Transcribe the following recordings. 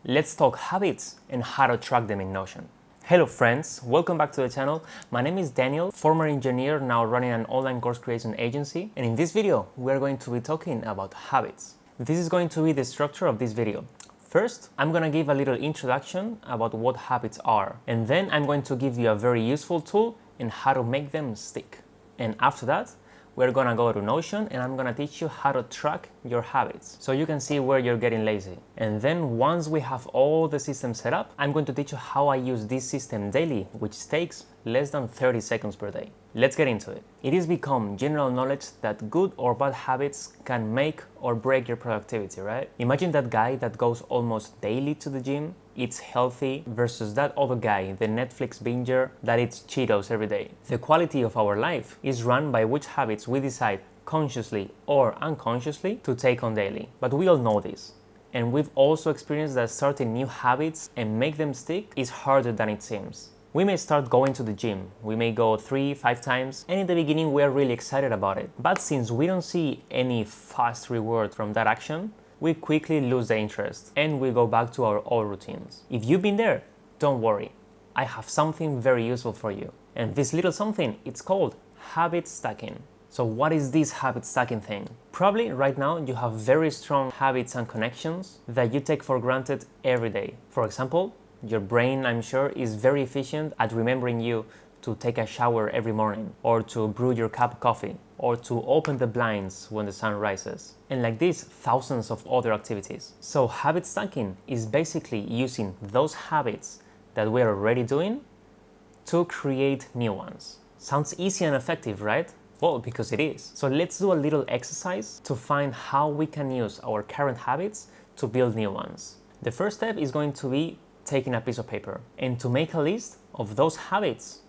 Let's talk habits and how to track them in Notion. Hello friends, welcome back to the channel. My name is Daniel, former engineer now running an online course creation agency, and in this video we are going to be talking about habits. This is going to be the structure of this video. First, I'm going to give a little introduction about what habits are, and then I'm going to give you a very useful tool in how to make them stick. And after that, we're gonna go to Notion and I'm gonna teach you how to track your habits so you can see where you're getting lazy. And then once we have all the systems set up, I'm going to teach you how I use this system daily, which takes less than 30 seconds per day. Let's get into it. It has become general knowledge that good or bad habits can make or break your productivity, right? Imagine that guy that goes almost daily to the gym, eats healthy, versus that other guy, the Netflix binger that eats Cheetos every day. The quality of our life is run by which habits we decide consciously or unconsciously to take on daily. But we all know this. And we've also experienced that starting new habits and make them stick is harder than it seems. We may start going to the gym, we may go 3-5 times, and in the beginning we are really excited about it. But since we don't see any fast reward from that action, we quickly lose the interest and we go back to our old routines. If you've been there, don't worry. I have something very useful for you. And this little something, it's called habit stacking. So what is this habit stacking thing? Probably right now you have very strong habits and connections that you take for granted every day. For example, your brain, I'm sure, is very efficient at remembering you to take a shower every morning, or to brew your cup of coffee, or to open the blinds when the sun rises. And like this, thousands of other activities. So habit stacking is basically using those habits that we're already doing to create new ones. Sounds easy and effective, right? Well, because it is. So let's do a little exercise to find how we can use our current habits to build new ones. The first step is going to be taking a piece of paper and to make a list of those habits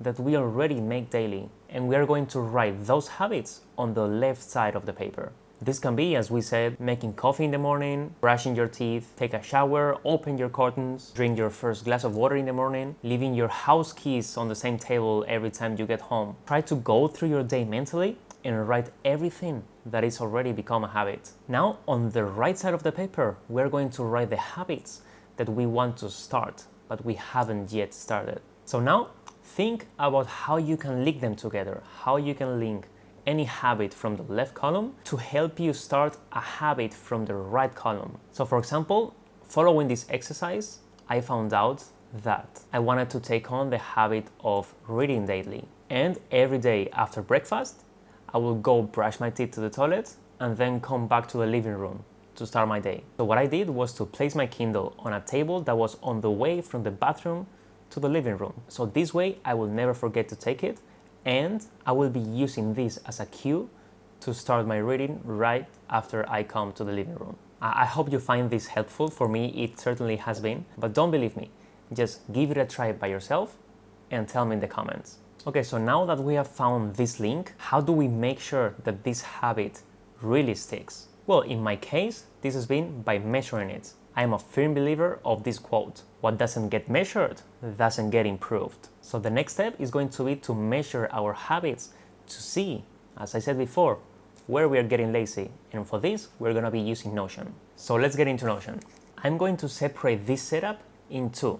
that we already make daily, and we are going to write those habits on the left side of the paper. This can be, as we said, making coffee in the morning, brushing your teeth, take a shower, open your curtains, drink your first glass of water in the morning, leaving your house keys on the same table every time you get home. Try to go through your day mentally and write everything that is already become a habit. Now, on the right side of the paper, we're going to write the habits that we want to start, but we haven't yet started. So now, think about how you can link them together, how you can link any habit from the left column to help you start a habit from the right column. So for example, following this exercise, I found out that I wanted to take on the habit of reading daily. And every day after breakfast, I will go brush my teeth to the toilet and then come back to the living room to start my day. So what I did was to place my Kindle on a table that was on the way from the bathroom to the living room. So this way I will never forget to take it, and I will be using this as a cue to start my reading right after I come to the living room. I hope you find this helpful. For me, it certainly has been, but don't believe me. Just give it a try by yourself and tell me in the comments. Okay, so now that we have found this link, how do we make sure that this habit really sticks? Well, in my case, this has been by measuring it. I am a firm believer of this quote: what doesn't get measured doesn't get improved. So the next step is going to be to measure our habits to see, as I said before, where we are getting lazy. And for this, we're going to be using Notion. So let's get into Notion. I'm going to separate this setup in two,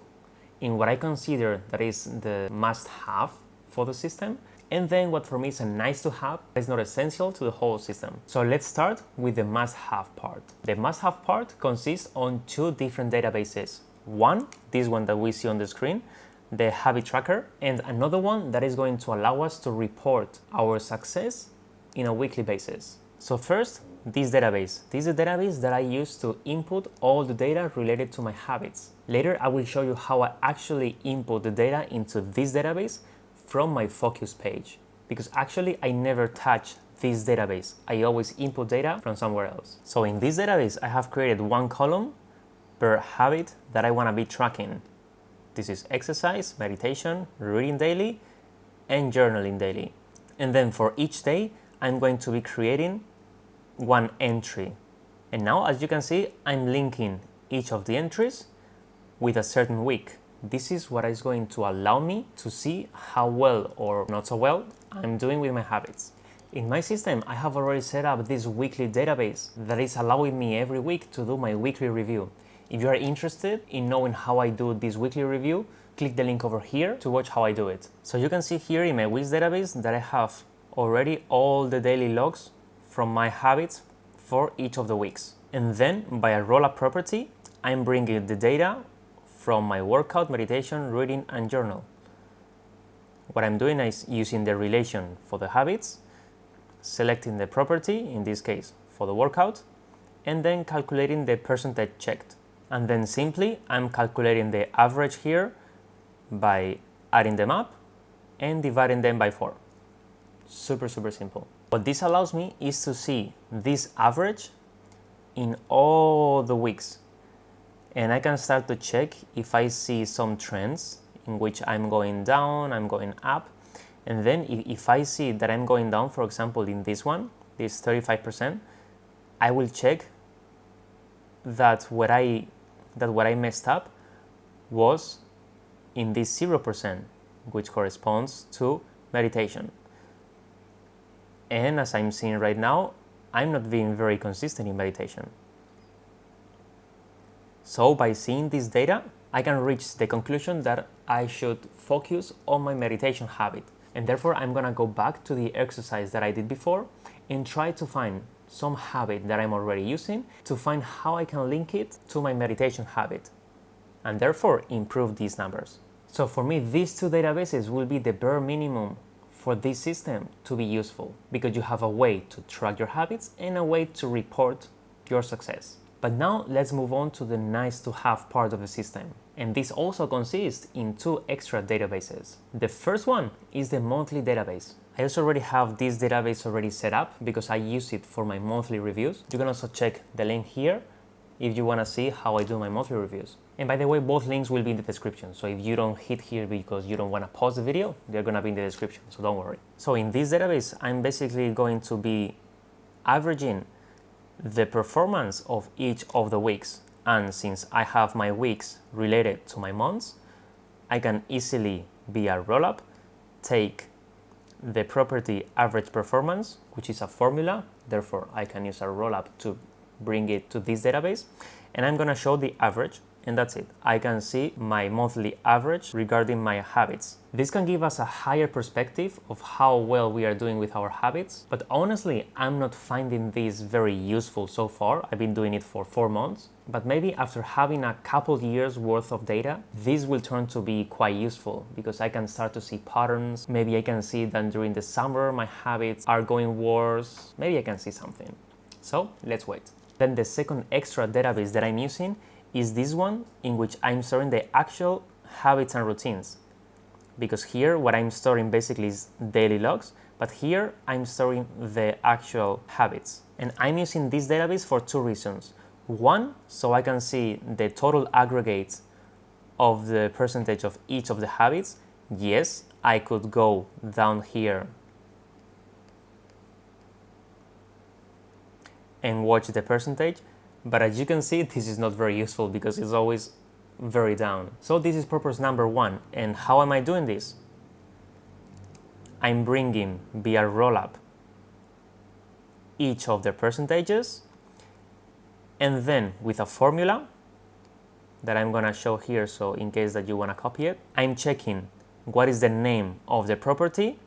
in what I consider that is the must-have for the system, and then what for me is a nice to have, is not essential to the whole system. So let's start with the must-have part. The must-have part consists on two different databases. One, this one that we see on the screen, the habit tracker, and another one that is going to allow us to report our success in a weekly basis. So first, this database. This is a database that I use to input all the data related to my habits. Later, I will show you how I actually input the data into this database from my focus page, because actually I never touch this database. I always input data from somewhere else. So in this database, I have created one column per habit that I want to be tracking. This is exercise, meditation, reading daily, and journaling daily. And then for each day, I'm going to be creating one entry. And now, as you can see, I'm linking each of the entries with a certain week. This is what is going to allow me to see how well or not so well I'm doing with my habits. In my system, I have already set up this weekly database that is allowing me every week to do my weekly review. If you are interested in knowing how I do this weekly review, click the link over here to watch how I do it. So you can see here in my weeks database that I have already all the daily logs from my habits for each of the weeks. And then by a rollup property, I'm bringing the data from my workout, meditation, reading, and journal. What I'm doing is using the relation for the habits, selecting the property, in this case for the workout, and then calculating the percentage checked. And then simply I'm calculating the average here by adding them up and dividing them by 4. Super simple. What this allows me is to see this average in all the weeks. And I can start to check if I see some trends in which I'm going down, I'm going up. And then if I see that I'm going down, for example, in this one, this 35%, I will check that what I messed up was in this 0%, which corresponds to meditation. And as I'm seeing right now, I'm not being very consistent in meditation. So by seeing this data, I can reach the conclusion that I should focus on my meditation habit. And therefore, I'm gonna go back to the exercise that I did before and try to find some habit that I'm already using to find how I can link it to my meditation habit and therefore improve these numbers. So for me, these two databases will be the bare minimum for this system to be useful, because you have a way to track your habits and a way to report your success. But now let's move on to the nice to have part of the system. And this also consists in 2 extra databases. The first one is the monthly database. I also already have this database already set up because I use it for my monthly reviews. You can also check the link here if you want to see how I do my monthly reviews. And by the way, both links will be in the description. So if you don't hit here because you don't want to pause the video, they're going to be in the description, so don't worry. So in this database, I'm basically going to be averaging the performance of each of the weeks. And since I have my weeks related to my months, I can easily, via rollup, take the property average performance, which is a formula. Therefore, I can use a rollup to bring it to this database. And I'm going to show the average, and that's it. I can see my monthly average regarding my habits. This can give us a higher perspective of how well we are doing with our habits, but honestly, I'm not finding this very useful so far. I've been doing it for 4 months, but maybe after having a couple years worth of data, this will turn to be quite useful because I can start to see patterns. Maybe I can see that during the summer, my habits are going worse. Maybe I can see something. So let's wait. Then the second extra database that I'm using is this one, in which I'm storing the actual habits and routines. Because here what I'm storing basically is daily logs, but here I'm storing the actual habits. And I'm using this database for 2 reasons. One, so I can see the total aggregate of the percentage of each of the habits. Yes, I could go down here and watch the percentage, but as you can see, this is not very useful because it's always very down. So this is purpose number 1. And how am I doing this? I'm bringing via rollup each of the percentages, and then with a formula that I'm gonna show here, so in case that you wanna copy it, I'm checking what is the name of the property,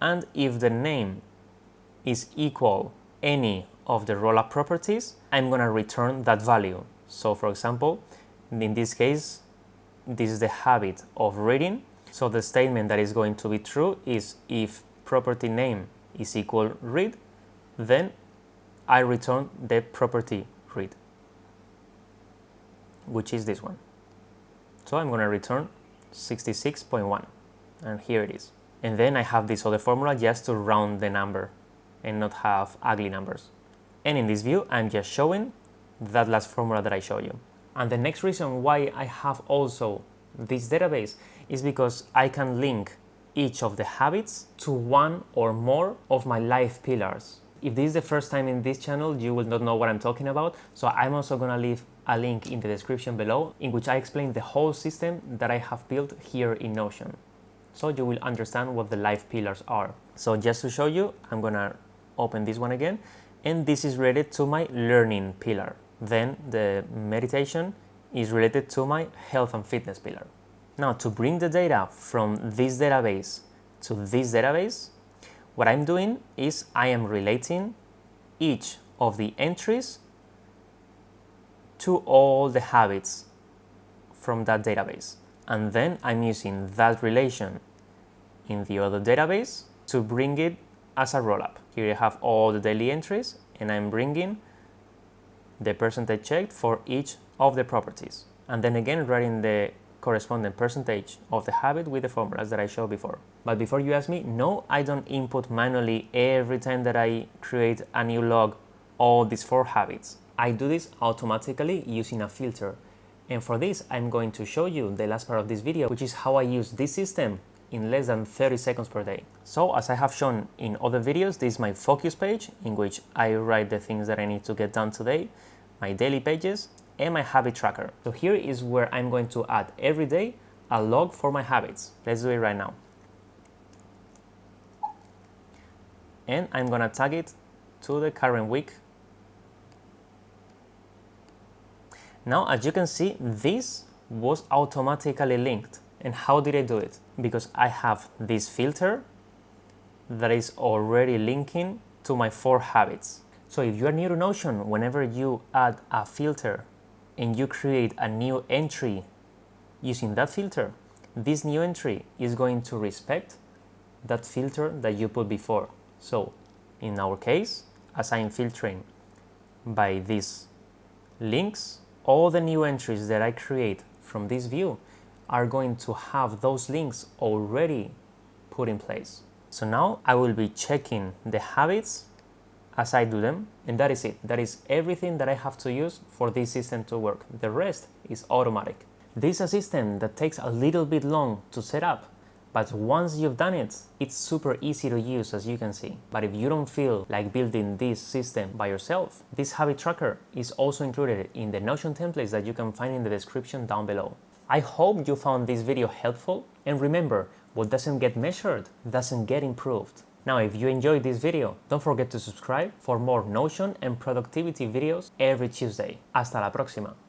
and if the name is equal any of the rollup properties, I'm gonna return that value. So for example, in this case, this is the habit of reading. So the statement that is going to be true is if property name is equal read, then I return the property read, which is this one. So I'm gonna return 66.1, and here it is. And then I have this other formula just to round the number and not have ugly numbers. And in this view, I'm just showing that last formula that I showed you. And the next reason why I have also this database is because I can link each of the habits to one or more of my life pillars. If this is the first time in this channel, you will not know what I'm talking about. So I'm also gonna leave a link in the description below in which I explain the whole system that I have built here in Notion. So you will understand what the life pillars are. So just to show you, I'm gonna open this one again. And this is related to my learning pillar. Then the meditation is related to my health and fitness pillar. Now, to bring the data from this database to this database, what I'm doing is I am relating each of the entries to all the habits from that database. And then I'm using that relation in the other database to bring it as a rollup. Here you have all the daily entries, and I'm bringing the percentage checked for each of the properties. And then again, writing the corresponding percentage of the habit with the formulas that I showed before. But before you ask me, no, I don't input manually every time that I create a new log all these 4 habits. I do this automatically using a filter. And for this, I'm going to show you the last part of this video, which is how I use this system in less than 30 seconds per day. So as I have shown in other videos, this is my focus page in which I write the things that I need to get done today, my daily pages, and my habit tracker. So here is where I'm going to add every day a log for my habits. Let's do it right now. And I'm gonna tag it to the current week. Now, as you can see, this was automatically linked. And how did I do it? Because I have this filter that is already linking to my 4 habits. So if you are new to Notion, whenever you add a filter and you create a new entry using that filter, this new entry is going to respect that filter that you put before. So in our case, as I'm filtering by these links, all the new entries that I create from this view are going to have those links already put in place. So now I will be checking the habits as I do them, and that is it. That is everything that I have to use for this system to work. The rest is automatic. This is a system that takes a little bit long to set up, but once you've done it, it's super easy to use, as you can see. But if you don't feel like building this system by yourself, this habit tracker is also included in the Notion templates that you can find in the description down below. I hope you found this video helpful, and remember, what doesn't get measured doesn't get improved. Now, if you enjoyed this video, don't forget to subscribe for more Notion and productivity videos every Tuesday. Hasta la próxima!